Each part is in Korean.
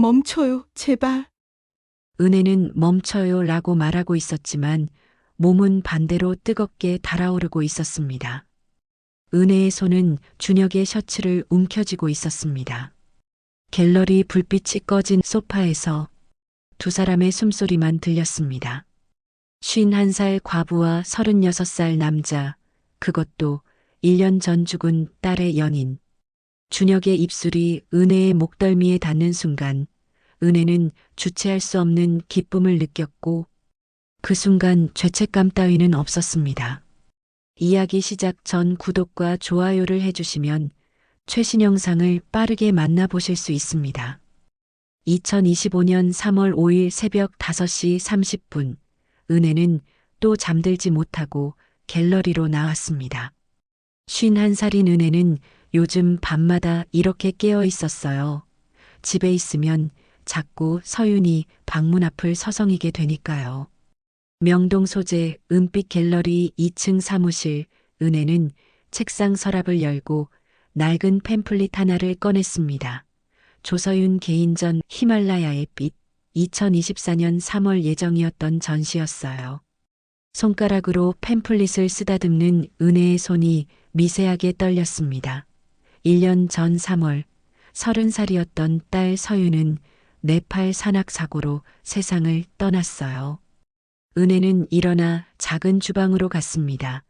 멈춰요, 제발. 은혜는 멈춰요 라고 말하고 있었지만 몸은 반대로 뜨겁게 달아오르고 있었습니다. 은혜의 손은 준혁의 셔츠를 움켜쥐고 있었습니다. 갤러리 불빛이 꺼진 소파에서 두 사람의 숨소리만 들렸습니다. 51살 과부와 36살 남자, 그것도 1년 전 죽은 딸의 연인. 준혁의 입술이 은혜의 목덜미에 닿는 순간 은혜는 주체할 수 없는 기쁨을 느꼈고 그 순간 죄책감 따위는 없었습니다. 이야기 시작 전 구독과 좋아요를 해주시면 최신 영상을 빠르게 만나보실 수 있습니다. 2025년 3월 5일 새벽 5시 30분, 은혜는 또 잠들지 못하고 갤러리로 나왔습니다. 51살인 은혜는 요즘 밤마다 이렇게 깨어 있었어요. 집에 있으면 자꾸 서윤이 방문 앞을 서성이게 되니까요. 명동 소재 은빛 갤러리 2층 사무실, 은혜는 책상 서랍을 열고 낡은 팸플릿 하나를 꺼냈습니다. 조서윤 개인전 히말라야의 빛, 2024년 3월 예정이었던 전시였어요. 손가락으로 팸플릿을 쓰다듬는 은혜의 손이 미세하게 떨렸습니다. 1년 전 3월, 30살이었던 딸 서윤은 뇌팔 산악 사고로 세상을 떠났어요. 은혜는 일어나 작은 주방으로 갔습니다.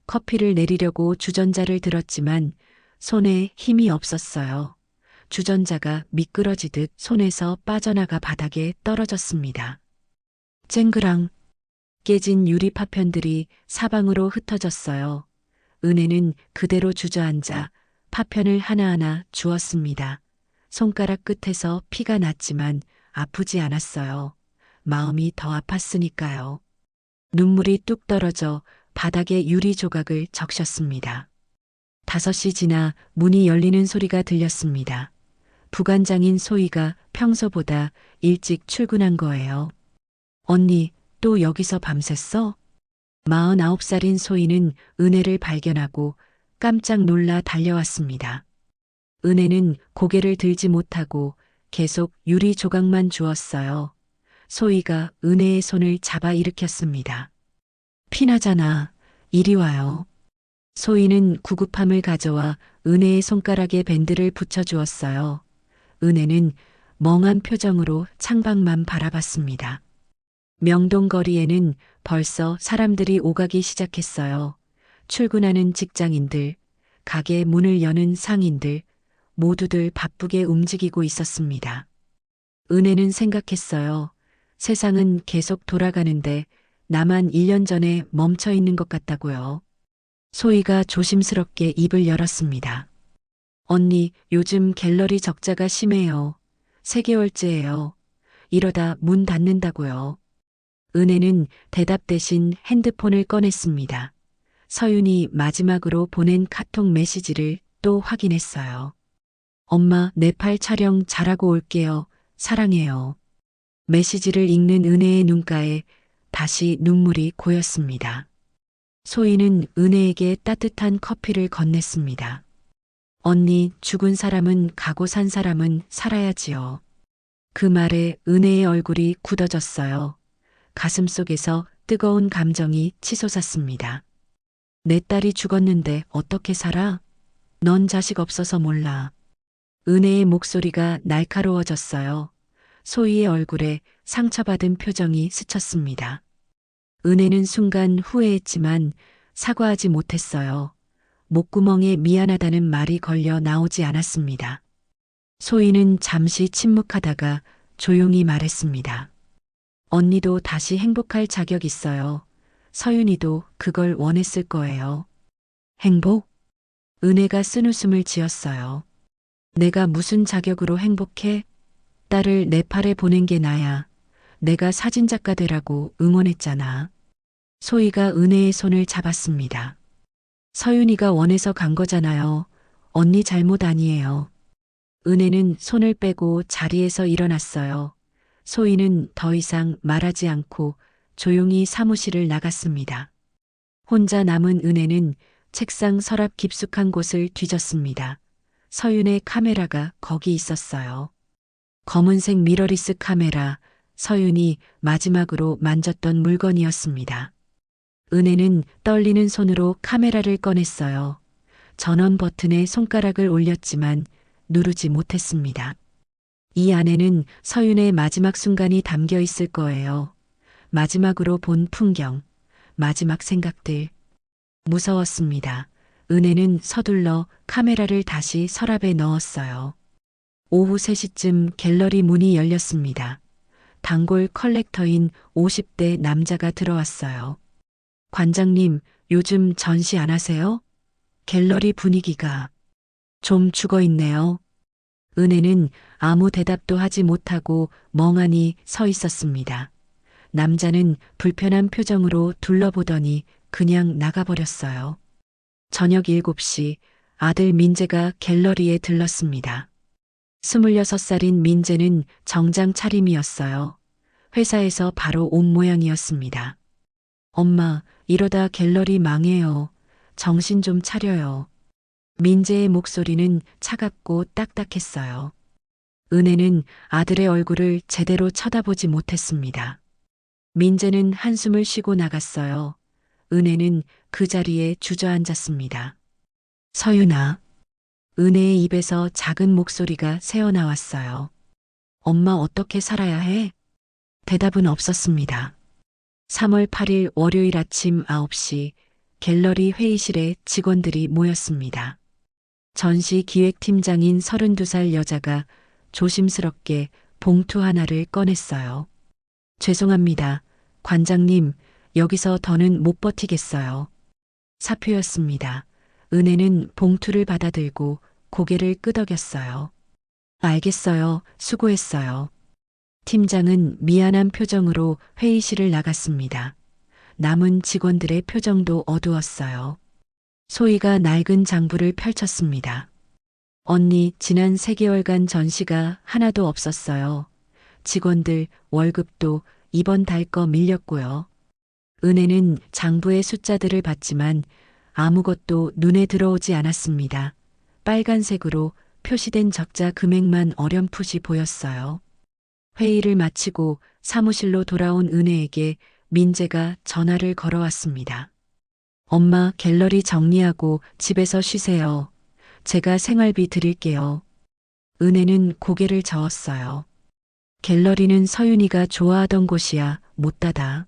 커피를 내리려고 주전자를 들었지만 손에 힘이 없었어요. 주전자가 미끄러지듯 손에서 빠져나가 바닥에 떨어졌습니다. 쨍그랑 깨진 유리 파편들이 사방으로 흩어졌어요. 은혜는 그대로 주저앉아 파편을 하나하나 주었습니다. 손가락 끝에서 피가 났지만 아프지 않았어요. 마음이 더 아팠으니까요. 눈물이 뚝 떨어져 바닥에 유리 조각을 적셨습니다. 5시 지나 문이 열리는 소리가 들렸습니다. 부관장인 소희가 평소보다 일찍 출근한 거예요. 언니, 또 여기서 밤샜어? 49살인 소희는 은혜를 발견하고 깜짝 놀라 달려왔습니다. 은혜는 고개를 들지 못하고 계속 유리 조각만 주었어요. 소희가 은혜의 손을 잡아 일으켰습니다. 피나잖아. 이리 와요. 소희는 구급함을 가져와 은혜의 손가락에 밴드를 붙여주었어요. 은혜는 멍한 표정으로 창밖만 바라봤습니다. 명동 거리에는 벌써 사람들이 오가기 시작했어요. 출근하는 직장인들, 가게 문을 여는 상인들, 모두들 바쁘게 움직이고 있었습니다. 은혜는 생각했어요. 세상은 계속 돌아가는데 나만 1년 전에 멈춰 있는 것 같다고요. 소희가 조심스럽게 입을 열었습니다. 언니, 요즘 갤러리 적자가 심해요. 3개월째예요. 이러다 문 닫는다고요. 은혜는 대답 대신 핸드폰을 꺼냈습니다. 서윤이 마지막으로 보낸 카톡 메시지를 또 확인했어요. 엄마, 네팔 촬영 잘하고 올게요. 사랑해요. 메시지를 읽는 은혜의 눈가에 다시 눈물이 고였습니다. 소희는 은혜에게 따뜻한 커피를 건넸습니다. 언니, 죽은 사람은 가고 산 사람은 살아야지요. 그 말에 은혜의 얼굴이 굳어졌어요. 가슴 속에서 뜨거운 감정이 치솟았습니다. 내 딸이 죽었는데 어떻게 살아? 넌 자식 없어서 몰라. 은혜의 목소리가 날카로워졌어요. 소희의 얼굴에 상처받은 표정이 스쳤습니다. 은혜는 순간 후회했지만 사과하지 못했어요. 목구멍에 미안하다는 말이 걸려 나오지 않았습니다. 소희는 잠시 침묵하다가 조용히 말했습니다. 언니도 다시 행복할 자격 있어요. 서윤이도 그걸 원했을 거예요. 행복? 은혜가 쓴웃음을 지었어요. 내가 무슨 자격으로 행복해? 딸을 네팔에 보낸 게 나야. 내가 사진작가 되라고 응원했잖아. 소희가 은혜의 손을 잡았습니다. 서윤이가 원해서 간 거잖아요. 언니 잘못 아니에요. 은혜는 손을 빼고 자리에서 일어났어요. 소희는 더 이상 말하지 않고 조용히 사무실을 나갔습니다. 혼자 남은 은혜는 책상 서랍 깊숙한 곳을 뒤졌습니다. 서윤의 카메라가 거기 있었어요. 검은색 미러리스 카메라, 서윤이 마지막으로 만졌던 물건이었습니다. 은혜는 떨리는 손으로 카메라를 꺼냈어요. 전원 버튼에 손가락을 올렸지만 누르지 못했습니다. 이 안에는 서윤의 마지막 순간이 담겨 있을 거예요. 마지막으로 본 풍경, 마지막 생각들. 무서웠습니다. 은혜는 서둘러 카메라를 다시 서랍에 넣었어요. 오후 3시쯤 갤러리 문이 열렸습니다. 단골 컬렉터인 50대 남자가 들어왔어요. 관장님, 요즘 전시 안 하세요? 갤러리 분위기가 좀 죽어 있네요. 은혜는 아무 대답도 하지 못하고 멍하니 서 있었습니다. 남자는 불편한 표정으로 둘러보더니 그냥 나가버렸어요. 저녁 7시 아들 민재가 갤러리에 들렀습니다. 26살인 민재는 정장 차림이었어요. 회사에서 바로 온 모양이었습니다. 엄마, 이러다 갤러리 망해요. 정신 좀 차려요. 민재의 목소리는 차갑고 딱딱했어요. 은혜는 아들의 얼굴을 제대로 쳐다보지 못했습니다. 민재는 한숨을 쉬고 나갔어요. 은혜는 그 자리에 주저앉았습니다. 서윤아. 은혜의 입에서 작은 목소리가 새어나왔어요. 엄마 어떻게 살아야 해? 대답은 없었습니다. 3월 8일 월요일 아침 9시 갤러리 회의실에 직원들이 모였습니다. 전시 기획팀장인 32살 여자가 조심스럽게 봉투 하나를 꺼냈어요. 죄송합니다. 관장님, 여기서 더는 못 버티겠어요. 사표였습니다. 은혜는 봉투를 받아들고 고개를 끄덕였어요. 알겠어요. 수고했어요. 팀장은 미안한 표정으로 회의실을 나갔습니다. 남은 직원들의 표정도 어두웠어요. 소희가 낡은 장부를 펼쳤습니다. 언니, 지난 3개월간 전시가 하나도 없었어요. 직원들 월급도 이번 달 거 밀렸고요. 은혜는 장부의 숫자들을 봤지만 아무것도 눈에 들어오지 않았습니다. 빨간색으로 표시된 적자 금액만 어렴풋이 보였어요. 회의를 마치고 사무실로 돌아온 은혜에게 민재가 전화를 걸어왔습니다. 엄마, 갤러리 정리하고 집에서 쉬세요. 제가 생활비 드릴게요. 은혜는 고개를 저었어요. 갤러리는 서윤이가 좋아하던 곳이야. 못 닫아.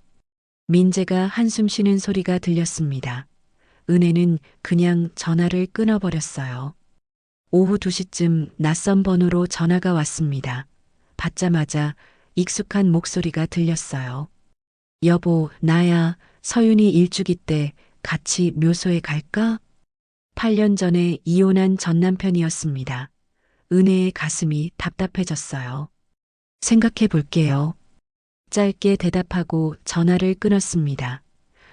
민재가 한숨 쉬는 소리가 들렸습니다. 은혜는 그냥 전화를 끊어버렸어요. 오후 2시쯤 낯선 번호로 전화가 왔습니다. 받자마자 익숙한 목소리가 들렸어요. 여보, 나야. 서윤이 일주기 때 같이 묘소에 갈까? 8년 전에 이혼한 전 남편이었습니다. 은혜의 가슴이 답답해졌어요. 생각해 볼게요. 짧게 대답하고 전화를 끊었습니다.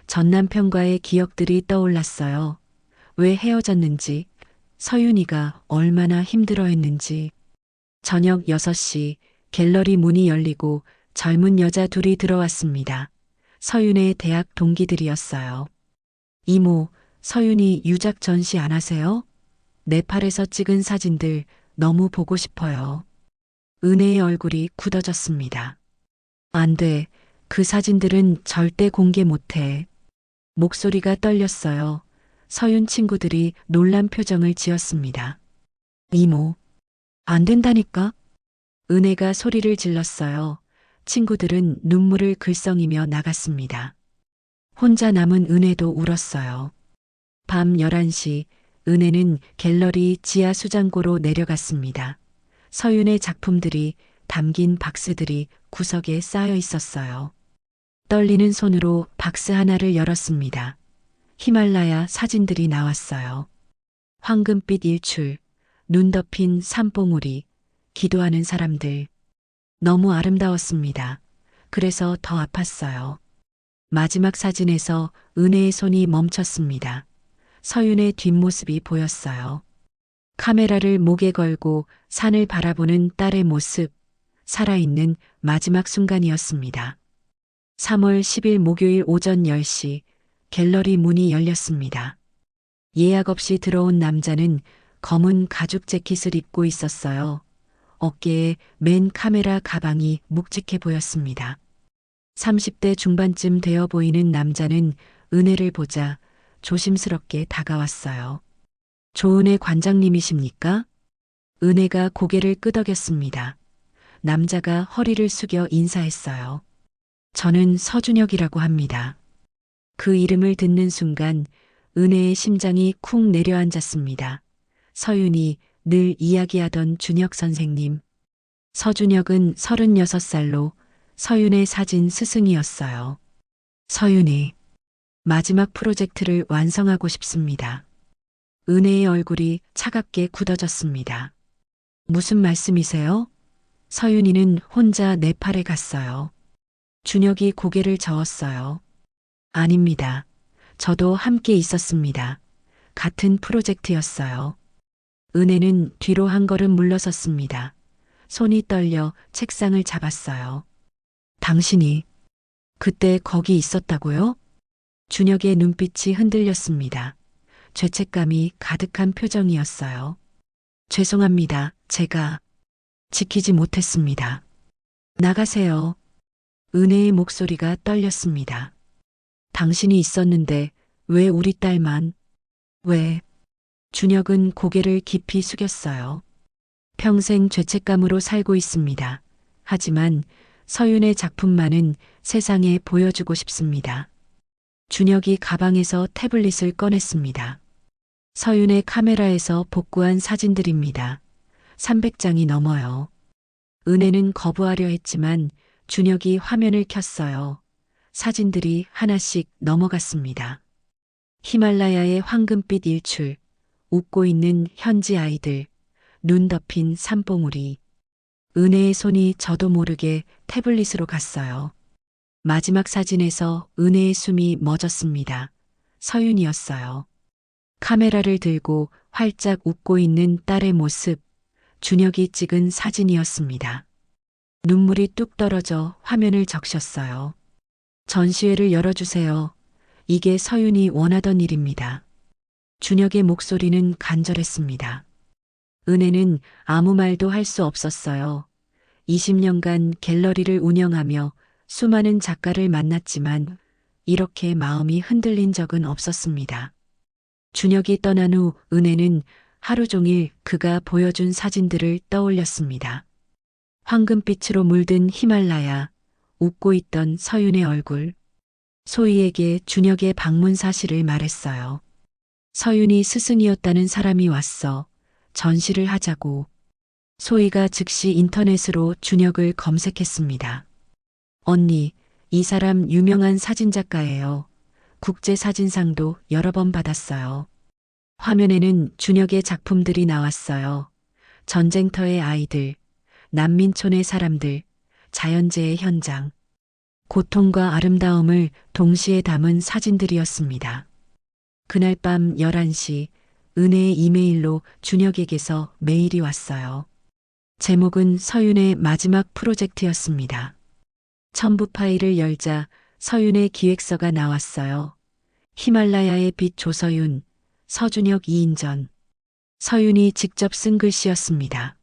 전 남편과의 기억들이 떠올랐어요. 왜 헤어졌는지, 서윤이가 얼마나 힘들어했는지. 저녁 6시 갤러리 문이 열리고 젊은 여자 둘이 들어왔습니다. 서윤의 대학 동기들이었어요. 이모, 서윤이 유작 전시 안 하세요? 네팔에서 찍은 사진들 너무 보고 싶어요. 은혜의 얼굴이 굳어졌습니다. 안 돼. 그 사진들은 절대 공개 못해. 목소리가 떨렸어요. 서윤 친구들이 놀란 표정을 지었습니다. 이모, 안 된다니까? 은혜가 소리를 질렀어요. 친구들은 눈물을 글썽이며 나갔습니다. 혼자 남은 은혜도 울었어요. 밤 11시 은혜는 갤러리 지하 수장고로 내려갔습니다. 서윤의 작품들이 담긴 박스들이 구석에 쌓여 있었어요. 떨리는 손으로 박스 하나를 열었습니다. 히말라야 사진들이 나왔어요. 황금빛 일출, 눈 덮인 산봉우리, 기도하는 사람들. 너무 아름다웠습니다. 그래서 더 아팠어요. 마지막 사진에서 은혜의 손이 멈췄습니다. 서윤의 뒷모습이 보였어요. 카메라를 목에 걸고 산을 바라보는 딸의 모습, 살아있는 마지막 순간이었습니다. 3월 10일 목요일 오전 10시 갤러리 문이 열렸습니다. 예약 없이 들어온 남자는 검은 가죽 재킷을 입고 있었어요. 어깨에 맨 카메라 가방이 묵직해 보였습니다. 30대 중반쯤 되어 보이는 남자는 은혜를 보자 조심스럽게 다가왔어요. 조은혜 관장님이십니까? 은혜가 고개를 끄덕였습니다. 남자가 허리를 숙여 인사했어요. 저는 서준혁이라고 합니다. 그 이름을 듣는 순간 은혜의 심장이 쿵 내려앉았습니다. 서윤이 늘 이야기하던 준혁 선생님. 서준혁은 36살로 서윤의 사진 스승이었어요. 서윤이 마지막 프로젝트를 완성하고 싶습니다. 은혜의 얼굴이 차갑게 굳어졌습니다. 무슨 말씀이세요? 서윤이는 혼자 네팔에 갔어요. 준혁이 고개를 저었어요. 아닙니다. 저도 함께 있었습니다. 같은 프로젝트였어요. 은혜는 뒤로 한 걸음 물러섰습니다. 손이 떨려 책상을 잡았어요. 당신이 그때 거기 있었다고요? 준혁의 눈빛이 흔들렸습니다. 죄책감이 가득한 표정이었어요. 죄송합니다. 제가 지키지 못했습니다. 나가세요. 은혜의 목소리가 떨렸습니다. 당신이 있었는데 왜 우리 딸만? 왜? 준혁은 고개를 깊이 숙였어요. 평생 죄책감으로 살고 있습니다. 하지만 서윤의 작품만은 세상에 보여주고 싶습니다. 준혁이 가방에서 태블릿을 꺼냈습니다. 서윤의 카메라에서 복구한 사진들입니다. 300장이 넘어요. 은혜는 거부하려 했지만 준혁이 화면을 켰어요. 사진들이 하나씩 넘어갔습니다. 히말라야의 황금빛 일출, 웃고 있는 현지 아이들, 눈 덮인 산봉우리. 은혜의 손이 저도 모르게 태블릿으로 갔어요. 마지막 사진에서 은혜의 숨이 멎었습니다. 서윤이었어요. 카메라를 들고 활짝 웃고 있는 딸의 모습, 준혁이 찍은 사진이었습니다. 눈물이 뚝 떨어져 화면을 적셨어요. 전시회를 열어주세요. 이게 서윤이 원하던 일입니다. 준혁의 목소리는 간절했습니다. 은혜는 아무 말도 할 수 없었어요. 20년간 갤러리를 운영하며 수많은 작가를 만났지만 이렇게 마음이 흔들린 적은 없었습니다. 준혁이 떠난 후 은혜는 하루 종일 그가 보여준 사진들을 떠올렸습니다. 황금빛으로 물든 히말라야, 웃고 있던 서윤의 얼굴. 소희에게 준혁의 방문 사실을 말했어요. 서윤이 스승이었다는 사람이 왔어. 전시를 하자고. 소희가 즉시 인터넷으로 준혁을 검색했습니다. 언니, 이 사람 유명한 사진작가예요. 국제사진상도 여러 번 받았어요. 화면에는 준혁의 작품들이 나왔어요. 전쟁터의 아이들, 난민촌의 사람들, 자연재해 현장. 고통과 아름다움을 동시에 담은 사진들이었습니다. 그날 밤 11시 은혜의 이메일로 준혁에게서 메일이 왔어요. 제목은 서윤의 마지막 프로젝트였습니다. 첨부 파일을 열자 서윤의 기획서가 나왔어요. 히말라야의 빛 조서윤, 서준혁 2인전. 서윤이 직접 쓴 글씨였습니다.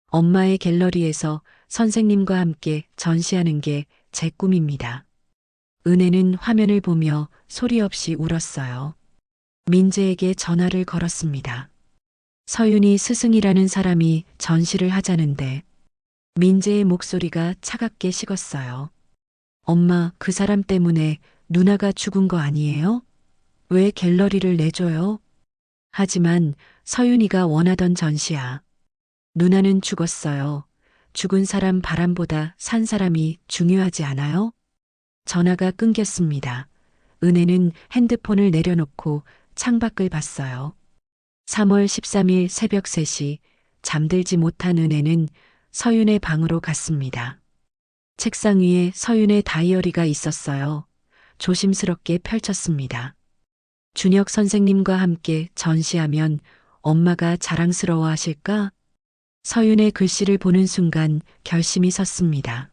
엄마의 갤러리에서 선생님과 함께 전시하는 게 제 꿈입니다. 은혜는 화면을 보며 소리 없이 울었어요. 민재에게 전화를 걸었습니다. 서윤이 스승이라는 사람이 전시를 하자는데 민재의 목소리가 차갑게 식었어요. 엄마, 그 사람 때문에 누나가 죽은 거 아니에요? 왜 갤러리를 내줘요? 하지만 서윤이가 원하던 전시야. 누나는 죽었어요. 죽은 사람 바람보다 산 사람이 중요하지 않아요? 전화가 끊겼습니다. 은혜는 핸드폰을 내려놓고 창밖을 봤어요. 3월 13일 새벽 3시 잠들지 못한 은혜는 서윤의 방으로 갔습니다. 책상 위에 서윤의 다이어리가 있었어요. 조심스럽게 펼쳤습니다. 준혁 선생님과 함께 전시하면 엄마가 자랑스러워 하실까? 서윤의 글씨를 보는 순간 결심이 섰습니다.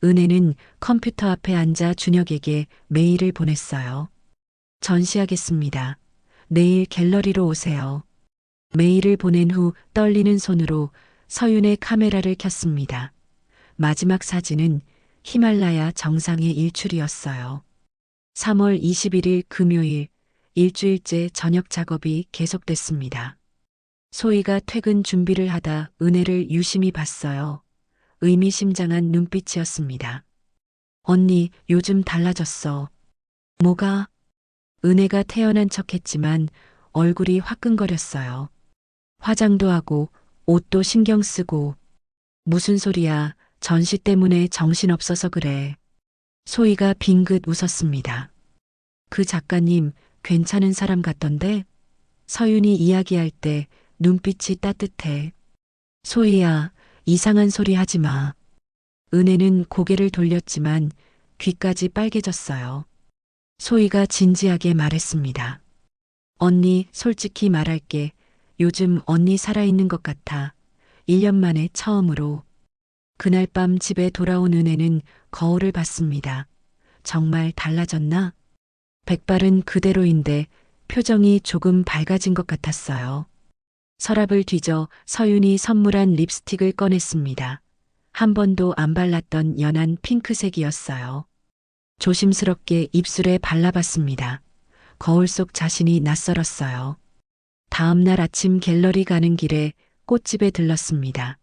은혜는 컴퓨터 앞에 앉아 준혁에게 메일을 보냈어요. 전시하겠습니다. 내일 갤러리로 오세요. 메일을 보낸 후 떨리는 손으로 서윤의 카메라를 켰습니다. 마지막 사진은 히말라야 정상의 일출이었어요. 3월 21일 금요일, 일주일째 저녁 작업이 계속됐습니다. 소희가 퇴근 준비를 하다 은혜를 유심히 봤어요. 의미심장한 눈빛이었습니다. 언니, 요즘 달라졌어. 뭐가? 은혜가 태연한 척했지만 얼굴이 화끈거렸어요. 화장도 하고 옷도 신경 쓰고. 무슨 소리야? 전시 때문에 정신없어서 그래. 소희가 빙긋 웃었습니다. 그 작가님 괜찮은 사람 같던데? 서윤이 이야기할 때 눈빛이 따뜻해. 소희야, 이상한 소리 하지 마. 은혜는 고개를 돌렸지만 귀까지 빨개졌어요. 소희가 진지하게 말했습니다. 언니, 솔직히 말할게. 요즘 언니 살아있는 것 같아. 1년 만에 처음으로. 그날 밤 집에 돌아온 은혜는 거울을 봤습니다. 정말 달라졌나? 백발은 그대로인데 표정이 조금 밝아진 것 같았어요. 서랍을 뒤져 서윤이 선물한 립스틱을 꺼냈습니다. 한 번도 안 발랐던 연한 핑크색이었어요. 조심스럽게 입술에 발라봤습니다. 거울 속 자신이 낯설었어요. 다음 날 아침 갤러리 가는 길에 꽃집에 들렀습니다.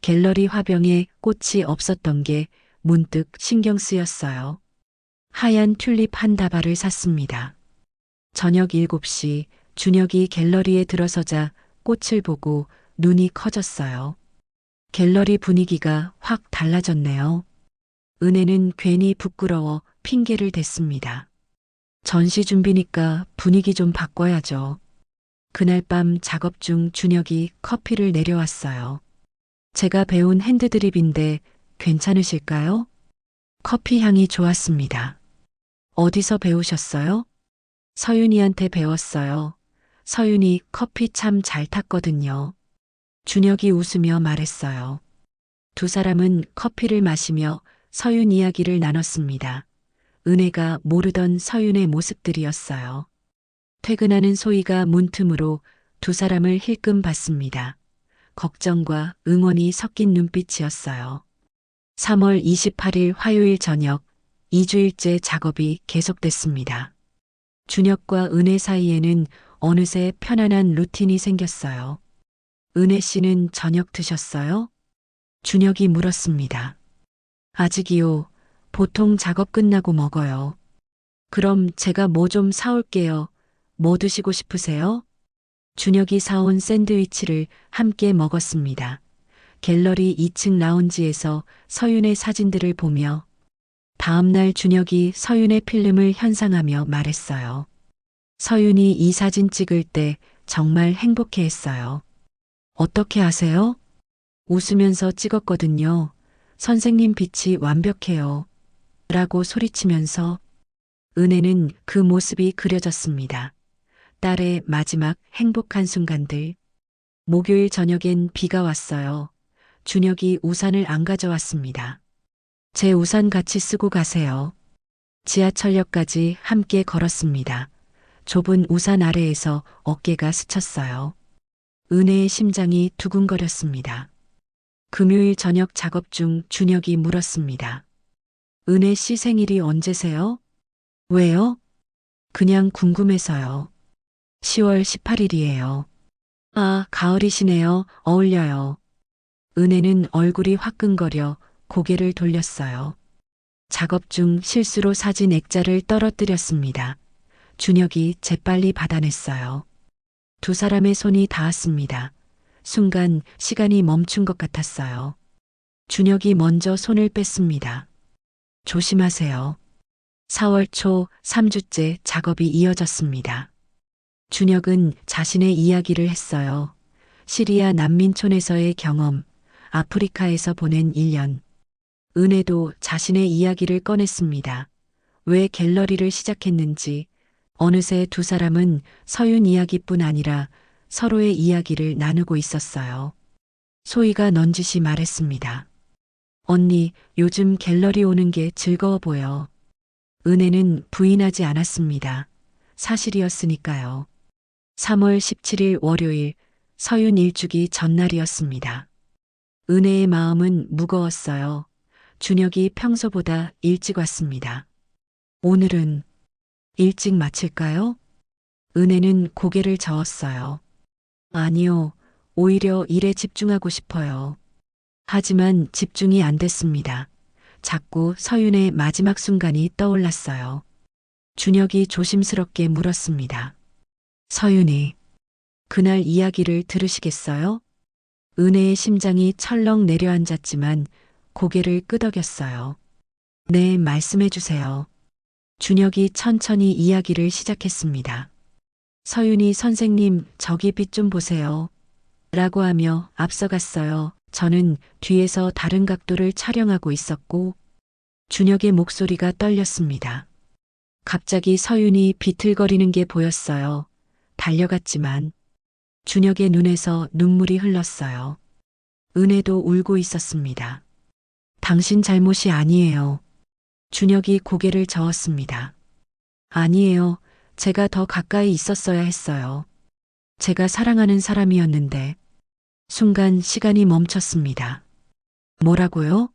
갤러리 화병에 꽃이 없었던 게 문득 신경 쓰였어요. 하얀 튤립 한 다발을 샀습니다. 저녁 7시 준혁이 갤러리에 들어서자 꽃을 보고 눈이 커졌어요. 갤러리 분위기가 확 달라졌네요. 은혜는 괜히 부끄러워 핑계를 댔습니다. 전시 준비니까 분위기 좀 바꿔야죠. 그날 밤 작업 중 준혁이 커피를 내려왔어요. 제가 배운 핸드드립인데 괜찮으실까요? 커피 향이 좋았습니다. 어디서 배우셨어요? 서윤이한테 배웠어요. 서윤이 커피 참 잘 탔거든요. 준혁이 웃으며 말했어요. 두 사람은 커피를 마시며 서윤 이야기를 나눴습니다. 은혜가 모르던 서윤의 모습들이었어요. 퇴근하는 소희가 문틈으로 두 사람을 힐끔 봤습니다. 걱정과 응원이 섞인 눈빛이었어요. 3월 28일 화요일 저녁, 2주일째 작업이 계속됐습니다. 준혁과 은혜 사이에는 어느새 편안한 루틴이 생겼어요. 은혜 씨는 저녁 드셨어요? 준혁이 물었습니다. 아직이요. 보통 작업 끝나고 먹어요. 그럼 제가 뭐 좀 사올게요. 뭐 드시고 싶으세요? 준혁이 사온 샌드위치를 함께 먹었습니다. 갤러리 2층 라운지에서 서윤의 사진들을 보며 다음날 준혁이 서윤의 필름을 현상하며 말했어요. 서윤이 이 사진 찍을 때 정말 행복해했어요. 어떻게 아세요? 웃으면서 찍었거든요. 선생님 빛이 완벽해요. 라고 소리치면서 은혜는 그 모습이 그려졌습니다. 딸의 마지막 행복한 순간들. 목요일 저녁엔 비가 왔어요. 준혁이 우산을 안 가져왔습니다. 제 우산 같이 쓰고 가세요. 지하철역까지 함께 걸었습니다. 좁은 우산 아래에서 어깨가 스쳤어요. 은혜의 심장이 두근거렸습니다. 금요일 저녁 작업 중 준혁이 물었습니다. 은혜 씨 생일이 언제세요? 왜요? 그냥 궁금해서요. 10월 18일이에요. 아, 가을이시네요. 어울려요. 은혜는 얼굴이 화끈거려 고개를 돌렸어요. 작업 중 실수로 사진 액자를 떨어뜨렸습니다. 준혁이 재빨리 받아냈어요. 두 사람의 손이 닿았습니다. 순간 시간이 멈춘 것 같았어요. 준혁이 먼저 손을 뺐습니다. 조심하세요. 4월 초 3주째 작업이 이어졌습니다. 준혁은 자신의 이야기를 했어요. 시리아 난민촌에서의 경험, 아프리카에서 보낸 1년. 은혜도 자신의 이야기를 꺼냈습니다. 왜 갤러리를 시작했는지. 어느새 두 사람은 서윤 이야기뿐 아니라 서로의 이야기를 나누고 있었어요. 소희가 넌지시 말했습니다. 언니, 요즘 갤러리 오는 게 즐거워 보여. 은혜는 부인하지 않았습니다. 사실이었으니까요. 3월 17일 월요일 서윤 일주기 전날이었습니다. 은혜의 마음은 무거웠어요. 준혁이 평소보다 일찍 왔습니다. 오늘은 일찍 마칠까요? 은혜는 고개를 저었어요. 아니요, 오히려 일에 집중하고 싶어요. 하지만 집중이 안 됐습니다. 자꾸 서윤의 마지막 순간이 떠올랐어요. 준혁이 조심스럽게 물었습니다. 서윤이, 그날 이야기를 들으시겠어요? 은혜의 심장이 철렁 내려앉았지만 고개를 끄덕였어요. 네, 말씀해 주세요. 준혁이 천천히 이야기를 시작했습니다. 서윤이 선생님, 저기 빛 좀 보세요. 라고 하며 앞서갔어요. 저는 뒤에서 다른 각도를 촬영하고 있었고, 준혁의 목소리가 떨렸습니다. 갑자기 서윤이 비틀거리는 게 보였어요. 달려갔지만, 준혁의 눈에서 눈물이 흘렀어요. 은혜도 울고 있었습니다. 당신 잘못이 아니에요. 준혁이 고개를 저었습니다. 아니에요. 제가 더 가까이 있었어야 했어요. 제가 사랑하는 사람이었는데. 순간 시간이 멈췄습니다. 뭐라고요?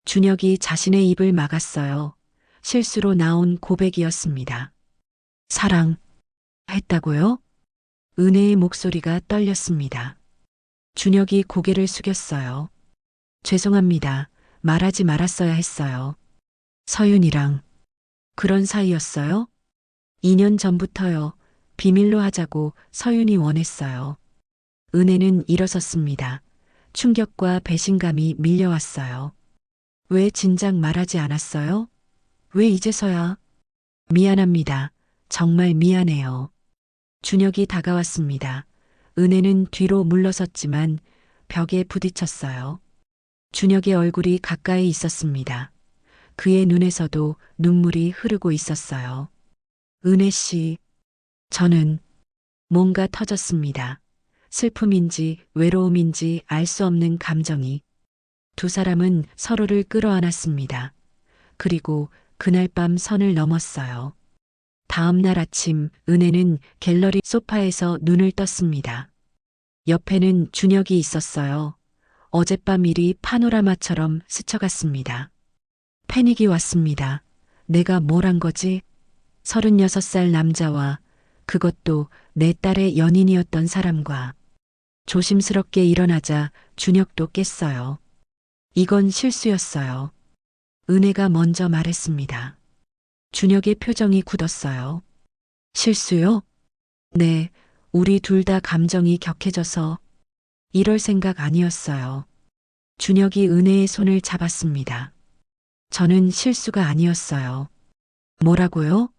준혁이 자신의 입을 막았어요. 실수로 나온 고백이었습니다. 사랑, 했다고요? 은혜의 목소리가 떨렸습니다. 준혁이 고개를 숙였어요. 죄송합니다. 말하지 말았어야 했어요. 서윤이랑 그런 사이였어요? 2년 전부터요. 비밀로 하자고 서윤이 원했어요. 은혜는 일어섰습니다. 충격과 배신감이 밀려왔어요. 왜 진작 말하지 않았어요? 왜 이제서야? 미안합니다. 정말 미안해요. 준혁이 다가왔습니다. 은혜는 뒤로 물러섰지만 벽에 부딪혔어요. 준혁의 얼굴이 가까이 있었습니다. 그의 눈에서도 눈물이 흐르고 있었어요. 은혜 씨, 저는 뭔가 터졌습니다. 슬픔인지 외로움인지 알 수 없는 감정이. 두 사람은 서로를 끌어안았습니다. 그리고 그날 밤 선을 넘었어요. 다음 날 아침 은혜는 갤러리 소파에서 눈을 떴습니다. 옆에는 준혁이 있었어요. 어젯밤 일이 파노라마처럼 스쳐갔습니다. 패닉이 왔습니다. 내가 뭘 한 거지? 36살 남자와, 그것도 내 딸의 연인이었던 사람과. 조심스럽게 일어나자 준혁도 깼어요. 이건 실수였어요. 은혜가 먼저 말했습니다. 준혁의 표정이 굳었어요. 실수요? 네, 우리 둘 다 감정이 격해져서. 이럴 생각 아니었어요. 준혁이 은혜의 손을 잡았습니다. 저는 실수가 아니었어요. 뭐라고요?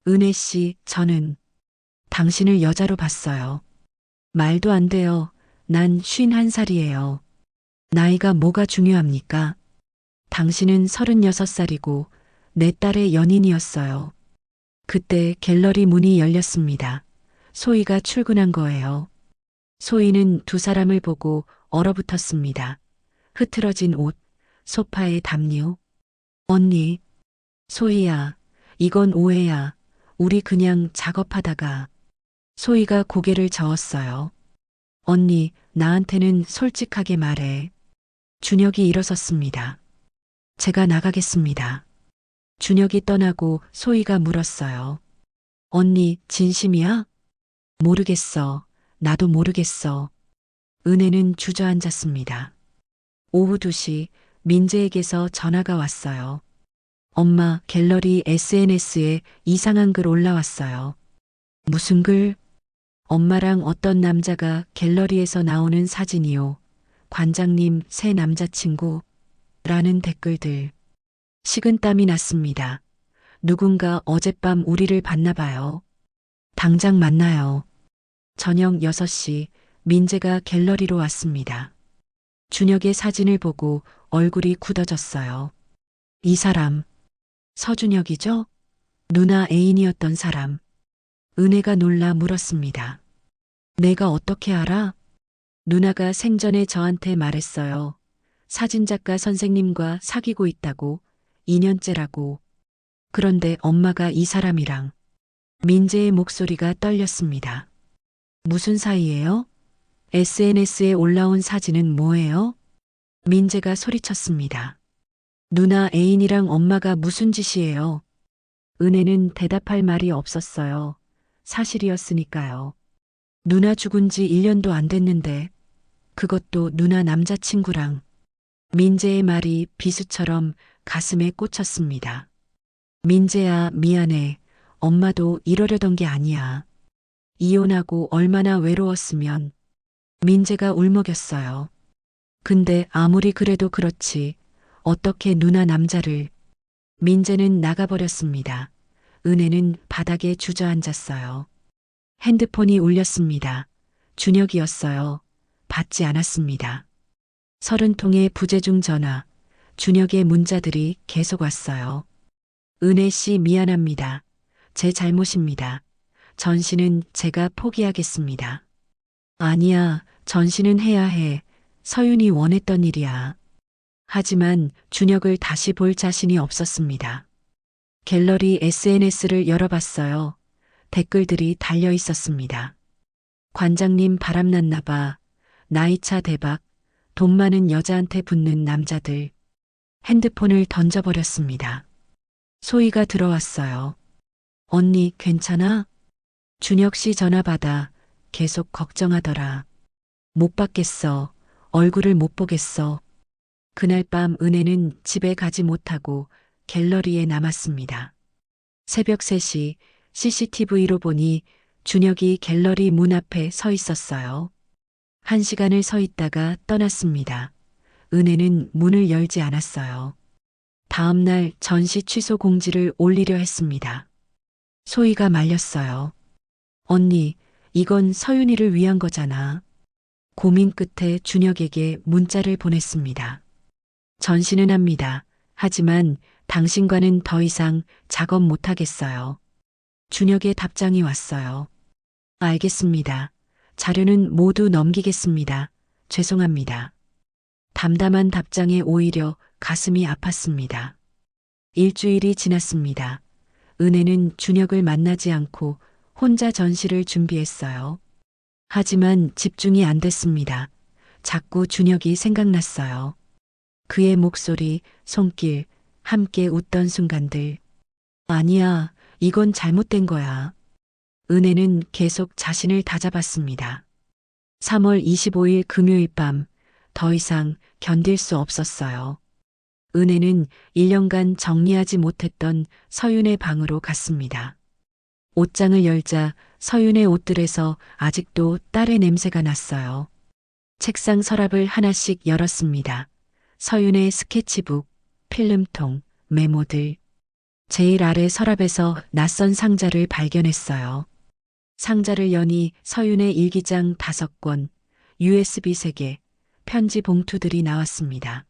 은혜 씨, 저는 당신을 여자로 봤어요. 말도 안 돼요. 난 51살이에요. 나이가 뭐가 중요합니까? 당신은 36살이고 내 딸의 연인이었어요. 그때 갤러리 문이 열렸습니다. 소희가 출근한 거예요. 소희는 두 사람을 보고 얼어붙었습니다. 흐트러진 옷, 소파의 담요. 언니, 소희야, 이건 오해야. 우리 그냥 작업하다가. 소희가 고개를 저었어요. 언니, 나한테는 솔직하게 말해. 준혁이 일어섰습니다. 제가 나가겠습니다. 준혁이 떠나고 소희가 물었어요. 언니, 진심이야? 모르겠어. 나도 모르겠어. 은혜는 주저앉았습니다. 오후 2시 민재에게서 전화가 왔어요. 엄마, 갤러리 SNS에 이상한 글 올라왔어요. 무슨 글? 엄마랑 어떤 남자가 갤러리에서 나오는 사진이요. 관장님 새 남자친구. 라는 댓글들. 식은땀이 났습니다. 누군가 어젯밤 우리를 봤나 봐요. 당장 만나요. 저녁 6시 민재가 갤러리로 왔습니다. 준혁의 사진을 보고 얼굴이 굳어졌어요. 이 사람, 서준혁이죠? 누나 애인이었던 사람. 은혜가 놀라 물었습니다. 내가 어떻게 알아? 누나가 생전에 저한테 말했어요. 사진작가 선생님과 사귀고 있다고, 2년째라고. 그런데 엄마가 이 사람이랑. 민재의 목소리가 떨렸습니다. 무슨 사이예요? SNS에 올라온 사진은 뭐예요? 민재가 소리쳤습니다. 누나 애인이랑 엄마가 무슨 짓이에요? 은혜는 대답할 말이 없었어요. 사실이었으니까요. 누나 죽은 지 1년도 안 됐는데 그것도 누나 남자친구랑. 민재의 말이 비수처럼 가슴에 꽂혔습니다. 민재야, 미안해. 엄마도 이러려던 게 아니야. 이혼하고 얼마나 외로웠으면. 민재가 울먹였어요. 근데 아무리 그래도 그렇지. 어떻게 누나 남자를. 민재는 나가버렸습니다. 은혜는 바닥에 주저앉았어요. 핸드폰이 울렸습니다. 준혁이었어요. 받지 않았습니다. 30통의 부재중 전화, 준혁의 문자들이 계속 왔어요. 은혜 씨 미안합니다. 제 잘못입니다. 전시는 제가 포기하겠습니다. 아니야, 전시는 해야 해. 서윤이 원했던 일이야. 하지만 준혁을 다시 볼 자신이 없었습니다. 갤러리 SNS를 열어봤어요. 댓글들이 달려 있었습니다. 관장님 바람났나 봐. 나이차 대박. 돈 많은 여자한테 붙는 남자들. 핸드폰을 던져버렸습니다. 소희가 들어왔어요. 언니 괜찮아? 준혁 씨 전화 받아. 계속 걱정하더라. 못 받겠어. 얼굴을 못 보겠어. 그날 밤 은혜는 집에 가지 못하고 갤러리에 남았습니다. 새벽 3시 CCTV로 보니 준혁이 갤러리 문 앞에 서 있었어요. 1시간을 서 있다가 떠났습니다. 은혜는 문을 열지 않았어요. 다음 날 전시 취소 공지를 올리려 했습니다. 소희가 말렸어요. 언니, 이건 서윤이를 위한 거잖아. 고민 끝에 준혁에게 문자를 보냈습니다. 전시는 합니다. 하지만 당신과는 더 이상 작업 못하겠어요. 준혁의 답장이 왔어요. 알겠습니다. 자료는 모두 넘기겠습니다. 죄송합니다. 담담한 답장에 오히려 가슴이 아팠습니다. 일주일이 지났습니다. 은혜는 준혁을 만나지 않고 혼자 전시를 준비했어요. 하지만 집중이 안 됐습니다. 자꾸 준혁이 생각났어요. 그의 목소리, 손길, 함께 웃던 순간들. 아니야, 이건 잘못된 거야. 은혜는 계속 자신을 다잡았습니다. 3월 25일 금요일 밤, 더 이상 견딜 수 없었어요. 은혜는 1년간 정리하지 못했던 서윤의 방으로 갔습니다. 옷장을 열자 서윤의 옷들에서 아직도 딸의 냄새가 났어요. 책상 서랍을 하나씩 열었습니다. 서윤의 스케치북, 필름통, 메모들. 제일 아래 서랍에서 낯선 상자를 발견했어요. 상자를 여니 서윤의 일기장 5권, USB 3개, 편지 봉투들이 나왔습니다.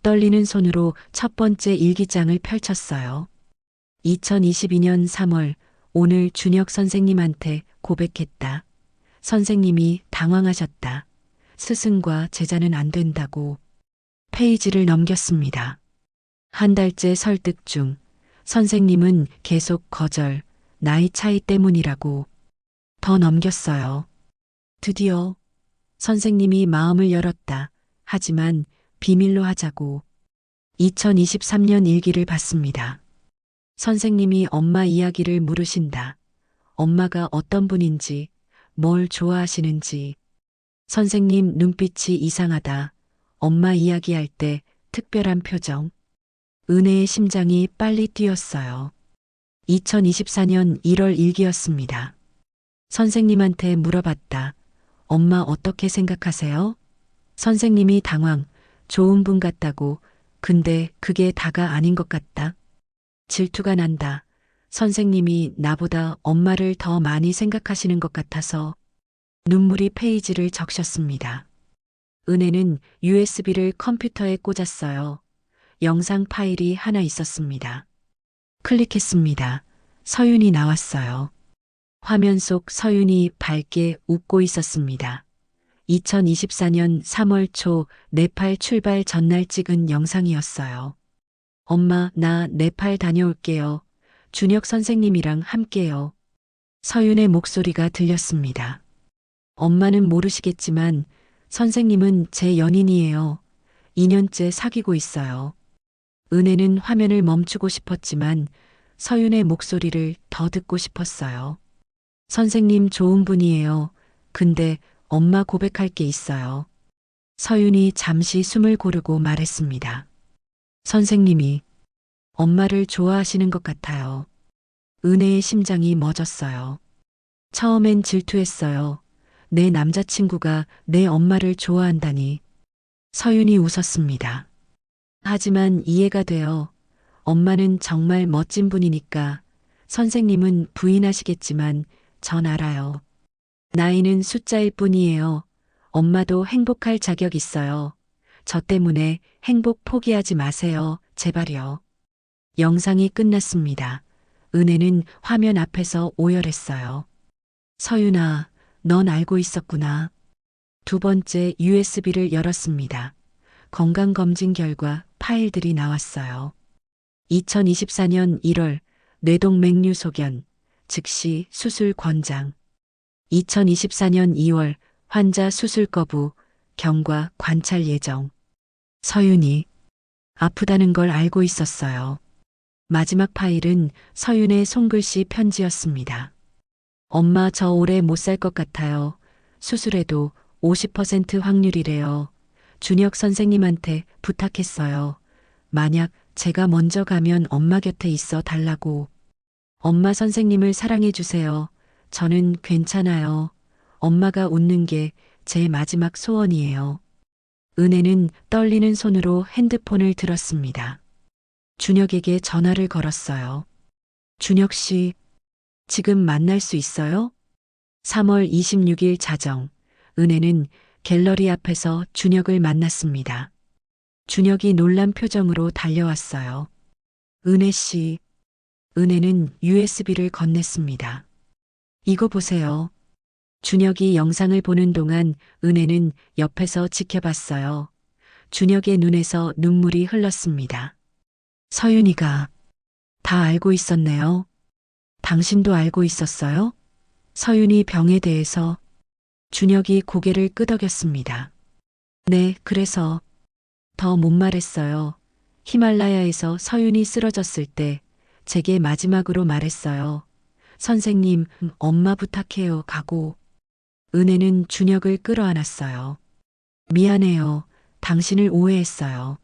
떨리는 손으로 첫 번째 일기장을 펼쳤어요. 2022년 3월, 오늘 준혁 선생님한테 고백했다. 선생님이 당황하셨다. 스승과 제자는 안 된다고. 페이지를 넘겼습니다. 한 달째 설득 중. 선생님은 계속 거절, 나이 차이 때문이라고. 더 넘겼어요. 드디어 선생님이 마음을 열었다. 하지만 비밀로 하자고. 2023년 일기를 받습니다. 선생님이 엄마 이야기를 물으신다. 엄마가 어떤 분인지, 뭘 좋아하시는지. 선생님 눈빛이 이상하다. 엄마 이야기할 때 특별한 표정. 은혜의 심장이 빨리 뛰었어요. 2024년 1월 일기였습니다. 선생님한테 물어봤다. 엄마 어떻게 생각하세요? 선생님이 당황, 좋은 분 같다고. 근데 그게 다가 아닌 것 같다. 질투가 난다. 선생님이 나보다 엄마를 더 많이 생각하시는 것 같아서. 눈물이 페이지를 적셨습니다. 은혜는 USB를 컴퓨터에 꽂았어요. 영상 파일이 하나 있었습니다. 클릭했습니다. 서윤이 나왔어요. 화면 속 서윤이 밝게 웃고 있었습니다. 2024년 3월 초 네팔 출발 전날 찍은 영상이었어요. 엄마, 나 네팔 다녀올게요. 준혁 선생님이랑 함께요. 서윤의 목소리가 들렸습니다. 엄마는 모르시겠지만 선생님은 제 연인이에요. 2년째 사귀고 있어요. 은혜는 화면을 멈추고 싶었지만 서윤의 목소리를 더 듣고 싶었어요. 선생님 좋은 분이에요. 근데 엄마 고백할 게 있어요. 서윤이 잠시 숨을 고르고 말했습니다. 선생님이 엄마를 좋아하시는 것 같아요. 은혜의 심장이 멎었어요. 처음엔 질투했어요. 내 남자친구가 내 엄마를 좋아한다니. 서윤이 웃었습니다. 하지만 이해가 돼요. 엄마는 정말 멋진 분이니까. 선생님은 부인하시겠지만 전 알아요. 나이는 숫자일 뿐이에요. 엄마도 행복할 자격 있어요. 저 때문에 행복 포기하지 마세요. 제발요. 영상이 끝났습니다. 은혜는 화면 앞에서 오열했어요. 서윤아, 넌 알고 있었구나. 두 번째 USB를 열었습니다. 건강검진 결과 파일들이 나왔어요. 2024년 1월 뇌동맥류 소견, 즉시 수술 권장. 2024년 2월 환자 수술 거부, 경과 관찰 예정. 서윤이 아프다는 걸 알고 있었어요. 마지막 파일은 서윤의 손글씨 편지였습니다. 엄마 저 오래 못 살 것 같아요. 수술해도 50% 확률이래요. 준혁 선생님한테 부탁했어요. 만약 제가 먼저 가면 엄마 곁에 있어 달라고. 엄마 선생님을 사랑해 주세요. 저는 괜찮아요. 엄마가 웃는 게 제 마지막 소원이에요. 은혜는 떨리는 손으로 핸드폰을 들었습니다. 준혁에게 전화를 걸었어요. 준혁 씨, 지금 만날 수 있어요? 3월 26일 자정, 은혜는 갤러리 앞에서 준혁을 만났습니다. 준혁이 놀란 표정으로 달려왔어요. 은혜 씨, 은혜는 USB를 건넸습니다. 이거 보세요. 준혁이 영상을 보는 동안 은혜는 옆에서 지켜봤어요. 준혁의 눈에서 눈물이 흘렀습니다. 서윤이가 다 알고 있었네요. 당신도 알고 있었어요? 서윤이 병에 대해서. 준혁이 고개를 끄덕였습니다. 네, 그래서 더 못 말했어요. 히말라야에서 서윤이 쓰러졌을 때 제게 마지막으로 말했어요. 선생님, 엄마 부탁해요. 가고. 은혜는 준혁을 끌어안았어요. 미안해요. 당신을 오해했어요.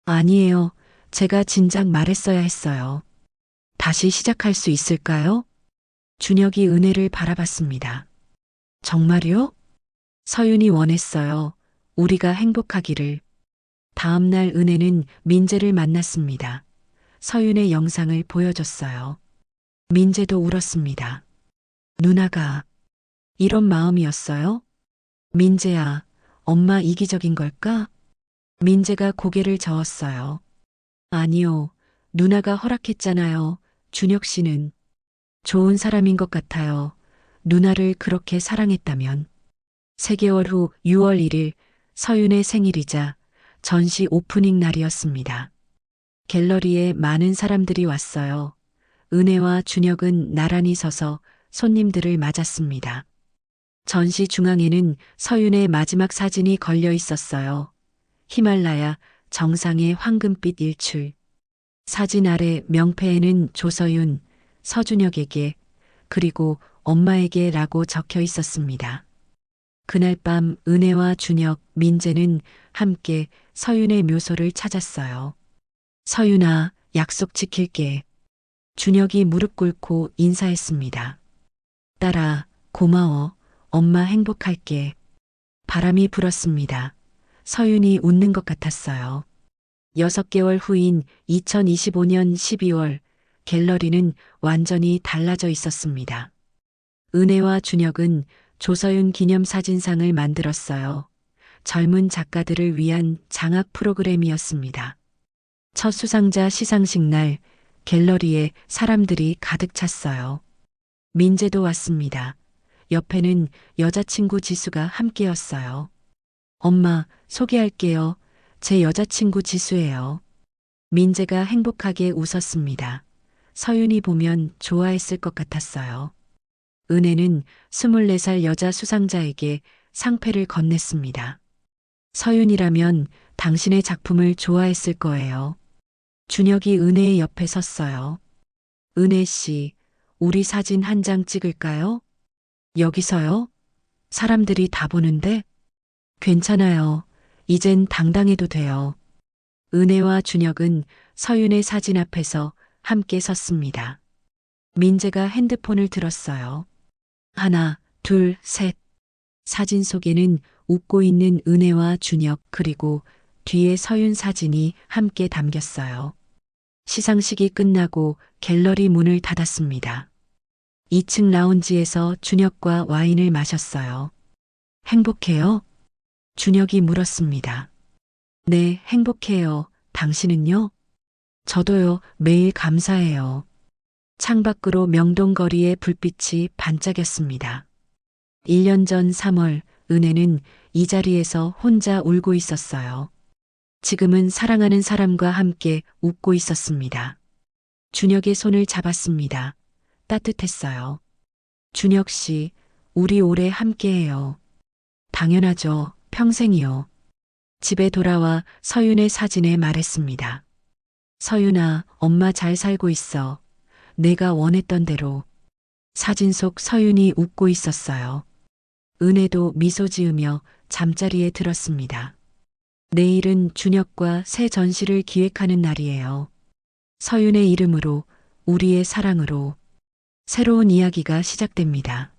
아니에요. 제가 진작 말했어야 했어요. 다시 시작할 수 있을까요? 준혁이 은혜를 바라봤습니다. 정말요? 서윤이 원했어요. 우리가 행복하기를. 다음 날 은혜는 민재를 만났습니다. 서윤의 영상을 보여줬어요. 민재도 울었습니다. 누나가 이런 마음이었어요? 민재야, 엄마 이기적인 걸까? 민재가 고개를 저었어요. 아니요, 누나가 허락했잖아요. 준혁 씨는 좋은 사람인 것 같아요. 누나를 그렇게 사랑했다면. 3개월 후 6월 1일 서윤의 생일이자 전시 오프닝 날이었습니다. 갤러리에 많은 사람들이 왔어요. 은혜와 준혁은 나란히 서서 손님들을 맞았습니다. 전시 중앙에는 서윤의 마지막 사진이 걸려 있었어요. 히말라야 정상의 황금빛 일출. 사진 아래 명패에는 조서윤, 서준혁에게 그리고 엄마에게 라고 적혀 있었습니다. 그날 밤 은혜와 준혁, 민재는 함께 서윤의 묘소를 찾았어요. 서윤아, 약속 지킬게. 준혁이 무릎 꿇고 인사했습니다. 딸아, 고마워. 엄마 행복할게. 바람이 불었습니다. 서윤이 웃는 것 같았어요. 6개월 후인 2025년 12월 갤러리는 완전히 달라져 있었습니다. 은혜와 준혁은 조서윤 기념사진상을 만들었어요. 젊은 작가들을 위한 장학 프로그램이었습니다. 첫 수상자 시상식 날 갤러리에 사람들이 가득 찼어요. 민재도 왔습니다. 옆에는 여자친구 지수가 함께였어요. 엄마, 소개할게요. 제 여자친구 지수예요. 민재가 행복하게 웃었습니다. 서윤이 보면 좋아했을 것 같았어요. 은혜는 24살 여자 수상자에게 상패를 건넸습니다. 서윤이라면 당신의 작품을 좋아했을 거예요. 준혁이 은혜의 옆에 섰어요. 은혜 씨, 우리 사진 한 장 찍을까요? 여기서요? 사람들이 다 보는데? 괜찮아요. 이젠 당당해도 돼요. 은혜와 준혁은 서윤의 사진 앞에서 함께 섰습니다. 민재가 핸드폰을 들었어요. 하나, 둘, 셋. 사진 속에는 웃고 있는 은혜와 준혁 그리고 뒤에 서윤 사진이 함께 담겼어요. 시상식이 끝나고 갤러리 문을 닫았습니다. 2층 라운지에서 준혁과 와인을 마셨어요. 행복해요? 준혁이 물었습니다. 네, 행복해요. 당신은요? 저도요, 매일 감사해요. 창밖으로 명동거리의 불빛이 반짝였습니다. 1년 전 3월, 은혜는 이 자리에서 혼자 울고 있었어요. 지금은 사랑하는 사람과 함께 웃고 있었습니다. 준혁의 손을 잡았습니다. 따뜻했어요. 준혁 씨, 우리 오래 함께해요. 당연하죠. 평생이요. 집에 돌아와 서윤의 사진에 말했습니다. 서윤아, 엄마 잘 살고 있어. 내가 원했던 대로. 사진 속 서윤이 웃고 있었어요. 은혜도 미소 지으며 잠자리에 들었습니다. 내일은 준혁과 새 전시를 기획하는 날이에요. 서윤의 이름으로, 우리의 사랑으로 새로운 이야기가 시작됩니다.